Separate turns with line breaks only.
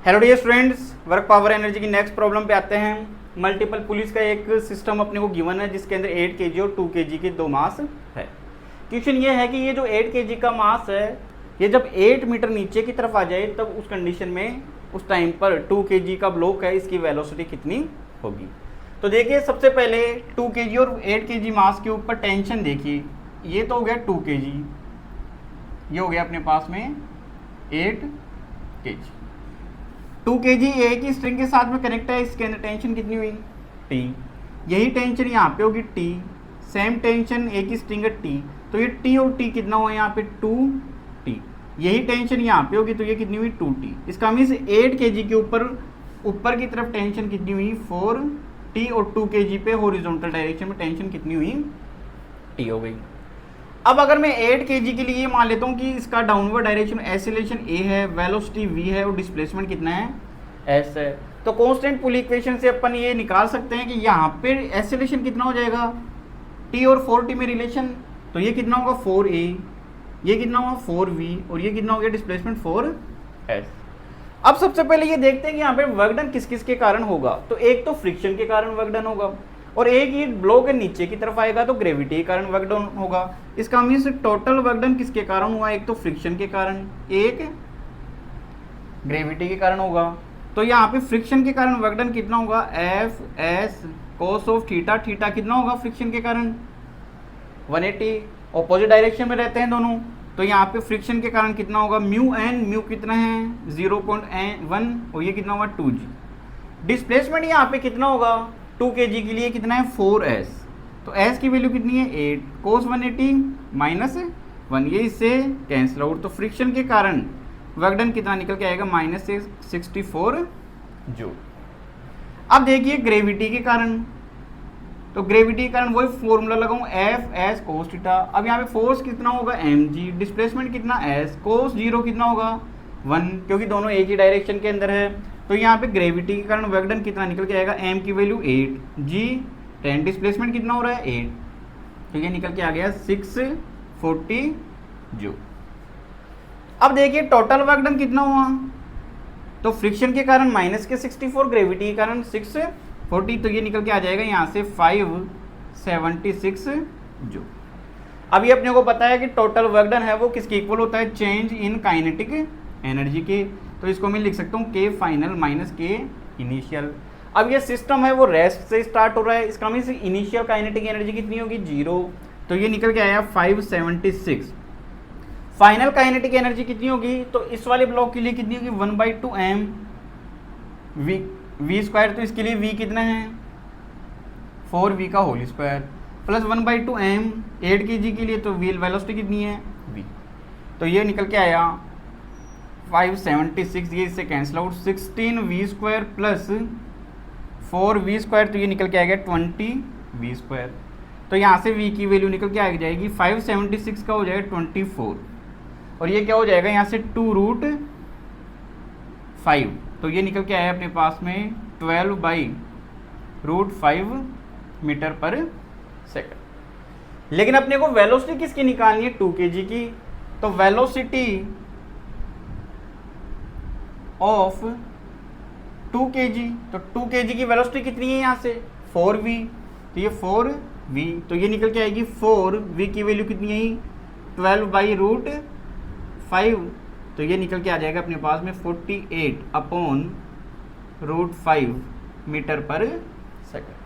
Hello dear students, work power energy की next problem पे आते हैं। मल्टीपल पुलिस का एक सिस्टम अपने को गिवन है जिसके अंदर 8 kg और 2 kg के दो मास है। क्वेश्चन ये है कि ये जो 8 kg का मास है ये जब 8 मीटर नीचे की तरफ आ जाए तब उस कंडीशन में उस टाइम पर 2 kg का ब्लॉक है, इसकी वेलोसिटी कितनी होगी। तो देखिए सबसे पहले 2 kg और 8 kg मास के ऊपर टेंशन देखिए। ये तो हो गया 2 kg, ये हो गया अपने पास में 8 kg। 2 kg एक ही स्ट्रिंग के साथ में कनेक्ट है, इसके अंदर टेंशन कितनी हुई T। यही टेंशन यहाँ पे होगी T, सेम टेंशन एक ही स्ट्रिंग है T, तो ये T और T कितना हुआ यहाँ पे 2T। यही टेंशन यहाँ पे होगी तो ये कितनी हुई 2T। इसका मीन्स 8 kg के ऊपर की तरफ टेंशन कितनी हुई 4T और 2 kg पे हॉरिजॉन्टल डायरेक्शन में टेंशन कितनी हुई T हो गई। अब अगर मैं 8 kg के लिए मान लेता हूँ कि इसका डाउनवर्ड डायरेक्शन एसिलेशन A है, वेलोसिटी V है और डिस्प्लेसमेंट कितना है S है, तो कांस्टेंट पुल इक्वेशन से अपन ये निकाल सकते हैं कि यहाँ पे एसिलेशन कितना हो जाएगा T और 4T में रिलेशन, तो ये कितना होगा 4A, ये कितना होगा 4V और ये कितना हो गया डिस्प्लेसमेंट 4S। अब सबसे पहले ये देखते हैं कि यहाँ पे वर्क डन किस किस के कारण होगा। तो एक तो फ्रिक्शन के कारण वर्क डन होगा और एक ये ब्लॉक नीचे की तरफ आएगा तो ग्रेविटी के कारण वर्क डन होगा। इसका मीन्स टोटल वर्क डन किसके कारण हुआ, एक तो फ्रिक्शन के कारण, एक ग्रेविटी के कारण होगा। तो यहाँ पे फ्रिक्शन के कारण वर्क डन कितना होगा F S cos of theta, theta कितना होगा फ्रिक्शन के कारण 180, ऑपोजिट डायरेक्शन में रहते हैं दोनों, तो यहाँ पे फ्रिक्शन के कारण कितना होगा म्यू एन, म्यू कितना है 0.1 और ये कितना होगा 2g। डिस्प्लेसमेंट यहाँ पे कितना होगा 2 kg के लिए कितना है 4s, तो s की वैल्यू कितनी है 8, cos 180 माइनस 1, ये इससे कैंसिल आउट, तो फ्रिक्शन के कारण वर्क डन कितना निकल के आएगा -64 जूल। अब देखिए ग्रेविटी के कारण, तो ग्रेविटी के कारण वही फॉर्मूला लगाऊं एफ एस कोस थीटा। अब यहाँ पे फोर्स कितना होगा mg, डिस्प्लेसमेंट कितना s, कोस 0 कितना होगा 1 क्योंकि दोनों एक ही डायरेक्शन के अंदर है, तो यहाँ पे ग्रेविटी के कारण वर्क डन कितना निकल के आएगा m की वैल्यू 8, g 10, डिस्प्लेसमेंट कितना हो रहा है 8, तो ये निकल के आ गया 640 जूल। अब देखिए टोटल वर्क डन कितना हुआ, तो फ्रिक्शन के कारण -64, ग्रेविटी के कारण 640, तो ये निकल के आ जाएगा यहाँ से 576 जूल। अभी अपने को पता है कि टोटल वर्क डन है वो किसके इक्वल होता है, चेंज इन काइनेटिक एनर्जी के, तो इसको मैं लिख सकता हूँ K final minus K initial. अब ये सिस्टम है वो रेस्ट से स्टार्ट हो रहा है, इसका मीन्स इनिशियल काइनेटिक एनर्जी कितनी होगी 0, तो ये निकल के आया 576। फाइनल काइनेटिक एनर्जी कितनी होगी, तो इस वाले ब्लॉक के लिए कितनी होगी 1/2m v स्क्वायर, तो इसके लिए v कितना है 4v का whole square plus 1/2m 8 kg के लिए, तो व्हील वेलोसिटी कितनी है v, तो ये निकल के आया 576, ये इससे cancel out 16v square plus 4v square, तो ये निकल के आएगा 20v स्क्वायर, तो यहाँ से v की वैल्यू निकल के आ जाएगी 576 का हो जाएगा 24 और ये क्या हो जाएगा यहाँ से 2√5, तो ये निकल के आया अपने पास में 12/√5 मीटर पर सेकंड। लेकिन अपने को वेलोसिटी किसकी निकालनी है 2 kg की, तो वेलोसिटी ऑफ 2 kg, तो 2 kg की वेलोसिटी कितनी है यहाँ से 4v, तो ये 4v, तो ये निकल के आएगी 4v की वैल्यू कितनी है 12/√5, तो ये निकल के आ जाएगा अपने पास में 48/√5 मीटर पर सेकंड।